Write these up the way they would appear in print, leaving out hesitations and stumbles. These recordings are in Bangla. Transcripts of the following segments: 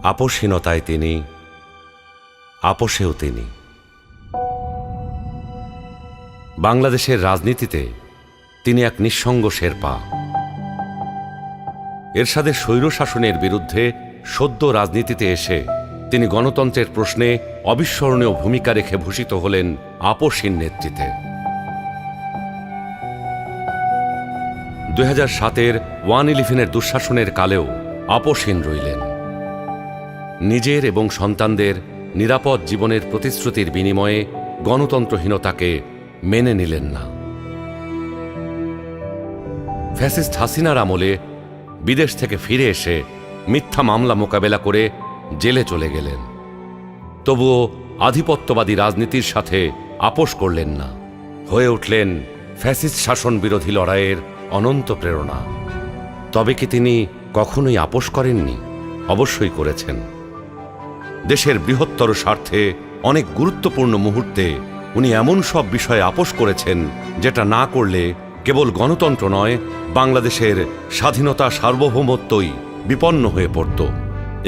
আপোষহীনতায় তিনি, আপোষেও তিনি। বাংলাদেশের রাজনীতিতে তিনি এক নিঃসঙ্গ শেরপা। এরশাদের স্বৈরশাসনের বিরুদ্ধে সদ্য রাজনীতিতে এসে তিনি গণতন্ত্রের প্রশ্নে অবিস্মরণীয় ভূমিকা রেখে ভূষিত হলেন আপোষহীন নেতৃত্বে। 2007-এর 1/11-এর দুঃশাসনের কালেও আপোষহীন রইলেন। নিজের এবং সন্তানদের নিরাপদ জীবনের প্রতিশ্রুতির বিনিময়ে গণতন্ত্রহীনতাকে মেনে নিলেন না। ফ্যাসিস্ট হাসিনার আমলে বিদেশ থেকে ফিরে এসে মিথ্যা মামলা মোকাবেলা করে জেলে চলে গেলেন। তবুও আধিপত্যবাদী রাজনীতির সাথে আপোষ করলেন না, হয়ে উঠলেন ফ্যাসিস্ট শাসন বিরোধী লড়াইয়ের অনন্ত প্রেরণা। তবে কি তিনি কখনোই আপোষ করেননি? অবশ্যই করেছেন। দেশের বৃহত্তর স্বার্থে অনেক গুরুত্বপূর্ণ মুহূর্তে উনি এমন সব বিষয়ে আপোষ করেছেন যেটা না করলে কেবল গণতন্ত্র নয়, বাংলাদেশের স্বাধীনতা সার্বভৌমত্বই বিপন্ন হয়ে পড়ত।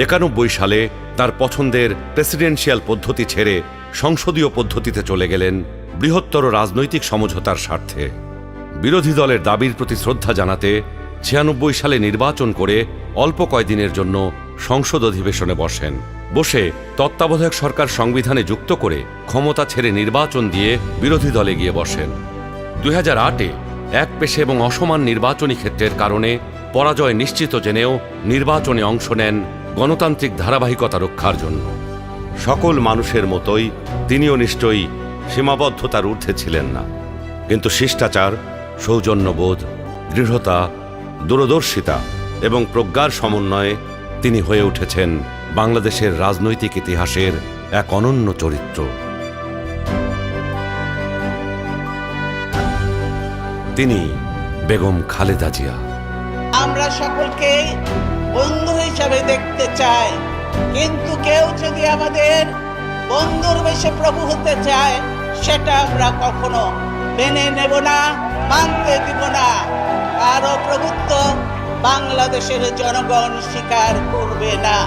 91 সালে তার পছন্দের প্রেসিডেন্সিয়াল পদ্ধতি ছেড়ে সংসদীয় পদ্ধতিতে চলে গেলেন বৃহত্তর রাজনৈতিক সমঝোতার স্বার্থে। বিরোধী দলের দাবির প্রতি শ্রদ্ধা জানাতে 96 সালে নির্বাচন করে অল্প কয়েকদিনের জন্য সংসদ অধিবেশনে বসে তত্ত্বাবধায়ক সরকার সংবিধানে যুক্ত করে ক্ষমতা ছেড়ে নির্বাচন দিয়ে বিরোধী দলে গিয়ে বসেন। 2008-এ একপেশে এবং অসমান নির্বাচনী ক্ষেত্রের কারণে পরাজয় নিশ্চিত জেনেও নির্বাচনে অংশ নেন গণতান্ত্রিক ধারাবাহিকতা রক্ষার জন্য। সকল মানুষের মতোই তিনিও নিশ্চয়ই সীমাবদ্ধতার ঊর্ধ্বে ছিলেন না, কিন্তু শিষ্টাচার, সৌজন্যবোধ, দৃঢ়তা, দূরদর্শিতা এবং প্রজ্ঞার সমন্বয়ে তিনি হয়ে উঠেছেন বাংলাদেশের রাজনৈতিক ইতিহাসের এক অনন্য চরিত্র। তিনি বেগম খালেদা জিয়া। আমরা সকলকে বন্ধু হিসাবে দেখতে চাই, কিন্তু কেউ যদি আমাদের বন্ধুর বেশে প্রভু হতে চায়, সেটা আমরা কখনো মেনে নেব না, মানতে দিব না। আরো প্রভুত্ব বাংলাদেশের জনগণ স্বীকার করবে না।